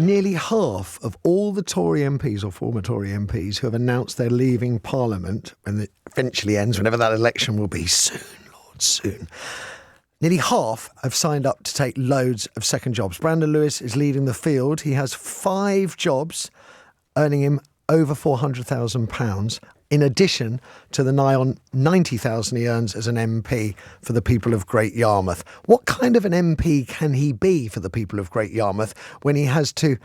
nearly half of all the Tory MPs or former Tory MPs who have announced they're leaving Parliament when it eventually ends, whenever that election will be, soon, Lord, soon. Nearly half have signed up to take loads of second jobs. Brandon Lewis is leading the field. He has 5 jobs, earning him over £400,000, in addition to the nigh on £90,000 he earns as an MP for the people of Great Yarmouth. What kind of an MP can he be for the people of Great Yarmouth when he has to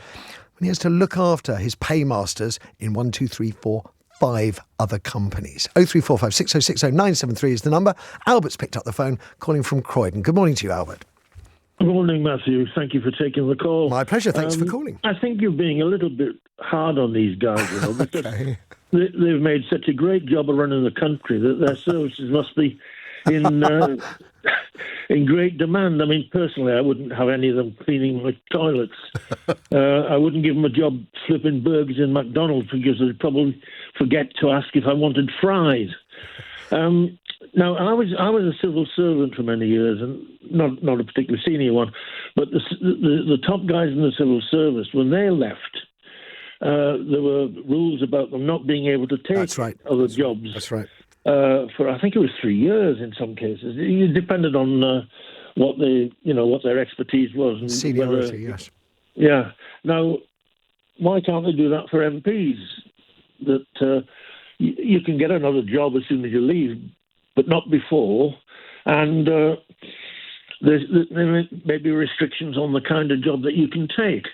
look after his paymasters in 5 other companies? 0345 6060 973 is the number. Albert's picked up the phone, calling from Croydon. Good morning to you, Albert. Good morning, Matthew. Thank you for taking the call. My pleasure. Thanks for calling. I think you're being a little bit hard on these guys, you know, because Okay. they've made such a great job of running the country that their services must be in great demand. I mean, personally, I wouldn't have any of them cleaning my toilets. I wouldn't give them a job flipping burgers in McDonald's because they'd probably forget to ask if I wanted fries. Now, I was a civil servant for many years, and not a particularly senior one, but the top guys in the civil service, when they left, there were rules about them not being able to take other jobs. That's right. For I think it was 3 years in some cases. It depended on what their expertise was and seniority. Yes. Yeah. Now, why can't they do that for MPs? That you can get another job as soon as you leave, but not before. And there may be restrictions on the kind of job that you can take.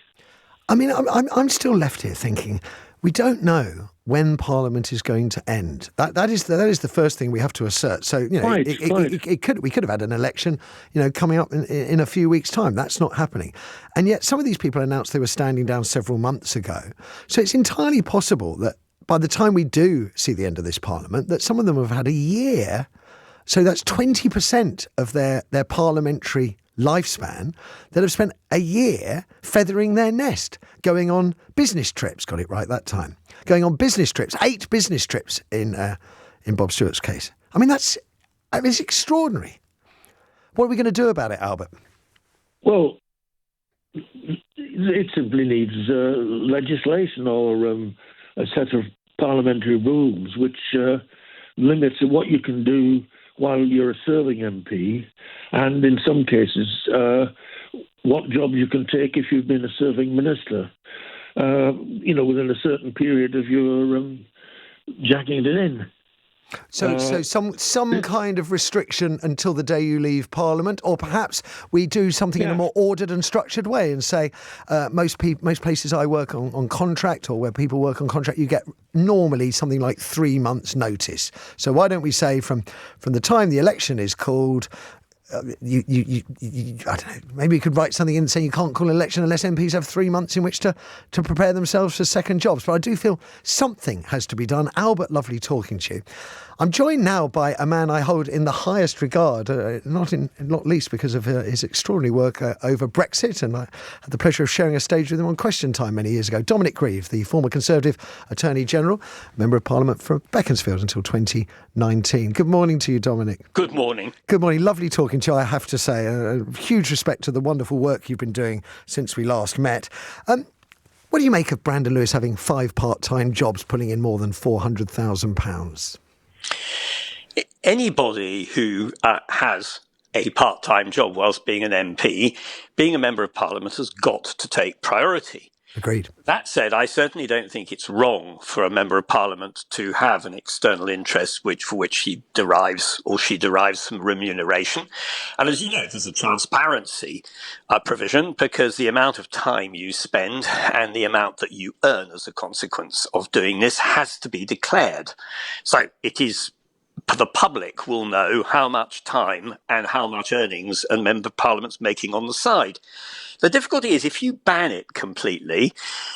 I mean, I'm still left here thinking we don't know when Parliament is going to end. That is the first thing we have to assert. So you know, we could have had an election, coming up in a few weeks' time. That's not happening, and yet some of these people announced they were standing down several months ago. So it's entirely possible that by the time we do see the end of this Parliament, that some of them have had a year. So that's 20% of their parliamentary lifespan that have spent a year feathering their nest, going on business trips. Got it right that time. Going on business trips, 8 business trips in Bob Stewart's case. I mean, it's extraordinary. What are we going to do about it, Albert? Well, it simply needs legislation or a set of parliamentary rules which limits what you can do while you're a serving MP, and in some cases, what jobs you can take if you've been a serving minister, within a certain period of your jacking it in. So some kind of restriction until the day you leave Parliament, or perhaps we do something in a more ordered and structured way and say most places I work on contract, or where people work on contract, you get normally something like 3 months' notice. So why don't we say from the time the election is called, I don't know, maybe you could write something in saying you can't call an election unless MPs have 3 months in which to prepare themselves for second jobs. But I do feel something has to be done. Albert, lovely talking to you. I'm joined now by a man I hold in the highest regard, not least because of his extraordinary work over Brexit, and I had the pleasure of sharing a stage with him on Question Time many years ago. Dominic Grieve, the former Conservative Attorney General, Member of Parliament for Beaconsfield until 2019. Good morning to you, Dominic. Good morning. Good morning. Lovely talking to you, I have to say. A huge respect to the wonderful work you've been doing since we last met. What do you make of Brandon Lewis having 5 part-time jobs, pulling in more than £400,000? Anybody who has a part-time job whilst being an MP, being a Member of Parliament, has got to take priority. Agreed. That said, I certainly don't think it's wrong for a Member of Parliament to have an external interest for which he derives or she derives some remuneration. And as you know, there's a transparency provision, because the amount of time you spend and the amount that you earn as a consequence of doing this has to be declared. So it is, the public will know how much time and how much earnings a Member of Parliament's making on the side. The difficulty is, if you ban it completely,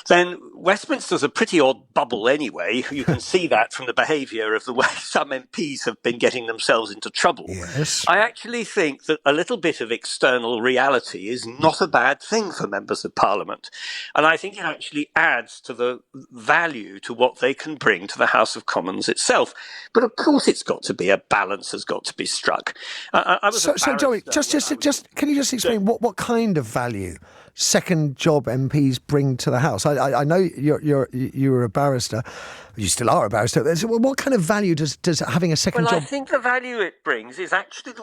then Westminster's a pretty odd bubble anyway. You can see that from the behaviour of the way some MPs have been getting themselves into trouble. Yes. I actually think that a little bit of external reality is not a bad thing for Members of Parliament. And I think it actually adds to the value to what they can bring to the House of Commons itself. But of course it's got to be, a balance has got to be struck. So Joey, just can you just explain what kind of value second job MPs bring to the House? I know you're a barrister. You still are a barrister. What kind of value does having a second job? I think the value it brings is actually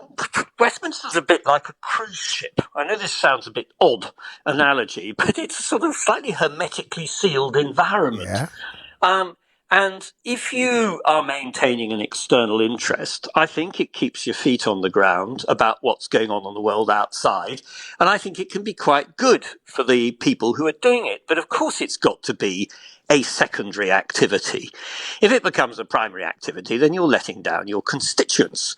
Westminster's a bit like a cruise ship. I know this sounds a bit odd analogy, but it's a sort of slightly hermetically sealed environment. Yeah. And if you are maintaining an external interest, I think it keeps your feet on the ground about what's going on in the world outside. And I think it can be quite good for the people who are doing it. But of course, it's got to be a secondary activity. If it becomes a primary activity, then you're letting down your constituents.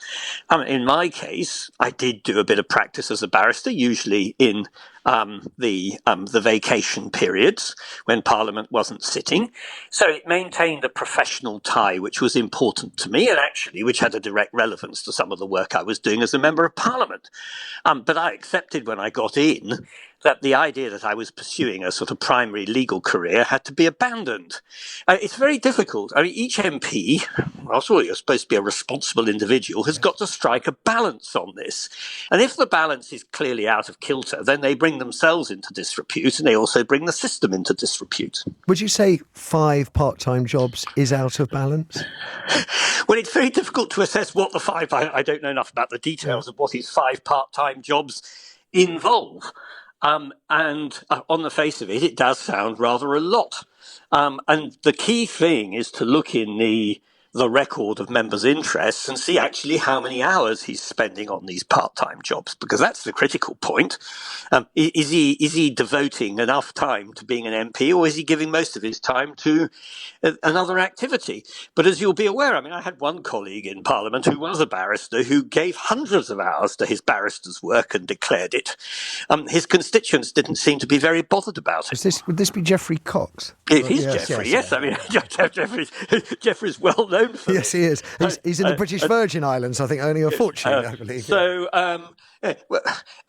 In my case, I did do a bit of practice as a barrister, usually in the vacation periods when Parliament wasn't sitting. So it maintained a professional tie, which was important to me and actually which had a direct relevance to some of the work I was doing as a Member of Parliament. But I accepted when I got in that the idea that I was pursuing a sort of primary legal career had to be abandoned. It's very difficult. Each MP, after all, you're supposed to be a responsible individual, has got to strike a balance on this. And if the balance is clearly out of kilter, then they bring themselves into disrepute and they also bring the system into disrepute. Would you say 5 part-time jobs is out of balance? Well, it's very difficult to assess what the 5, I don't know enough about the details of what his 5 part-time jobs involve. And on the face of it, it does sound rather a lot. And the key thing is to look in the record of members' interests and see actually how many hours he's spending on these part-time jobs, because that's the critical point. Is he devoting enough time to being an MP, or is he giving most of his time to another activity? But as you'll be aware, I had one colleague in Parliament who was a barrister who gave hundreds of hours to his barrister's work and declared it. His constituents didn't seem to be very bothered about it. Would this be Geoffrey Cox? It is Geoffrey, yes. Geoffrey's well known for Yes, he is. He's in the British Virgin Islands, I think, earning a fortune, I believe.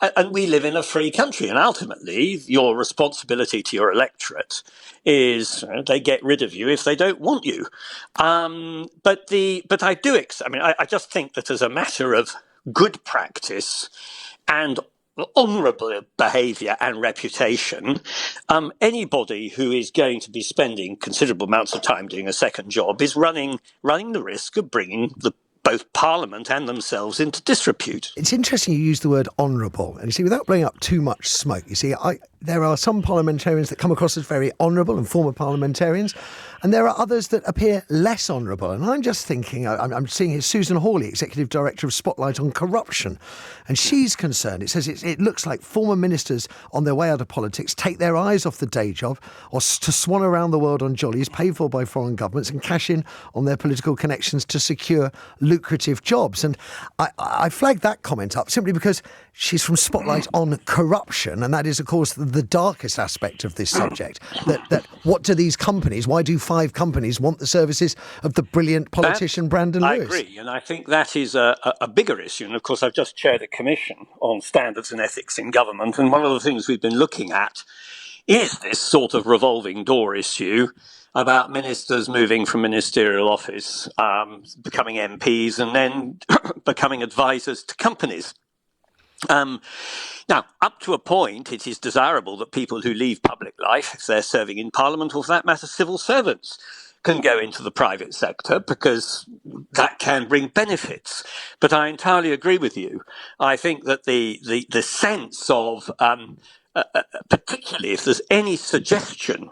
And we live in a free country, and ultimately your responsibility to your electorate is they get rid of you if they don't want you. But I just think that as a matter of good practice and honourable behaviour and reputation, anybody who is going to be spending considerable amounts of time doing a second job is running the risk of bringing both Parliament and themselves into disrepute. It's interesting you use the word honourable. And you see, without blowing up too much smoke, you see, there are some parliamentarians that come across as very honourable and former parliamentarians, and there are others that appear less honourable. And I'm just thinking, I'm seeing here Susan Hawley, Executive Director of Spotlight on Corruption, and she's concerned. It says it looks like former ministers on their way out of politics take their eyes off the day job or to swan around the world on jollies paid for by foreign governments and cash in on their political connections to secure lucrative jobs. And I flagged that comment up simply because she's from Spotlight on Corruption, and that is, of course, the darkest aspect of this subject. That what do these companies, why do 5 companies want the services of the brilliant politician Brandon Lewis? I agree, and I think that is a bigger issue. And of course, I've just chaired a commission on standards and ethics in government, and one of the things we've been looking at is this sort of revolving door issue about ministers moving from ministerial office, becoming MPs, and then becoming advisors to companies. Now, up to a point, it is desirable that people who leave public life, if they're serving in Parliament, or for that matter, civil servants, can go into the private sector because that can bring benefits. But I entirely agree with you. I think that the sense of, particularly if there's any suggestion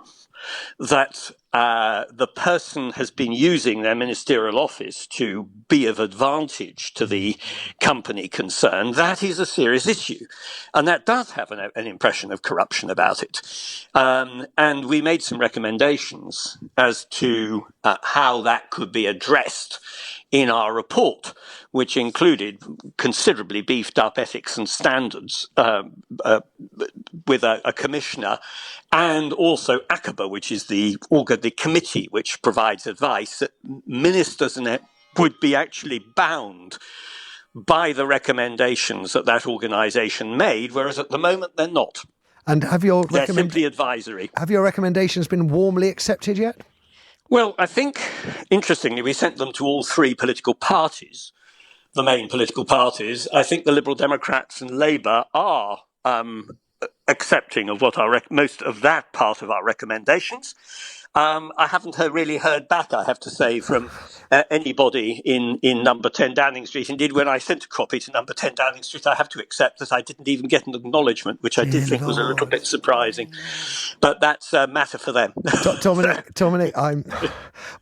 that the person has been using their ministerial office to be of advantage to the company concerned, that is a serious issue. And that does have an impression of corruption about it. And we made some recommendations as to how that could be addressed in our report, which included considerably beefed up ethics and standards with a commissioner, and also ACABA, which is the committee which provides advice, that ministers would be actually bound by the recommendations that organisation made, whereas at the moment they're not. And they're simply advisory. Have your recommendations been warmly accepted yet? Well, I think, interestingly, we sent them to all 3 political parties, the main political parties. I think the Liberal Democrats and Labour are accepting of what most of that part of our recommendations. I haven't really heard back, I have to say, from anybody in number 10 Downing Street. Indeed, when I sent a copy to number 10 Downing Street, I have to accept that I didn't even get an acknowledgement, which I did think was a little bit surprising. But that's a matter for them. Dominic,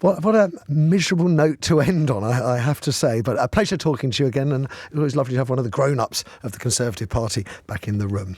what a miserable note to end on, I have to say. But a pleasure talking to you again, and it was lovely to have one of the grown-ups of the Conservative Party back in the room.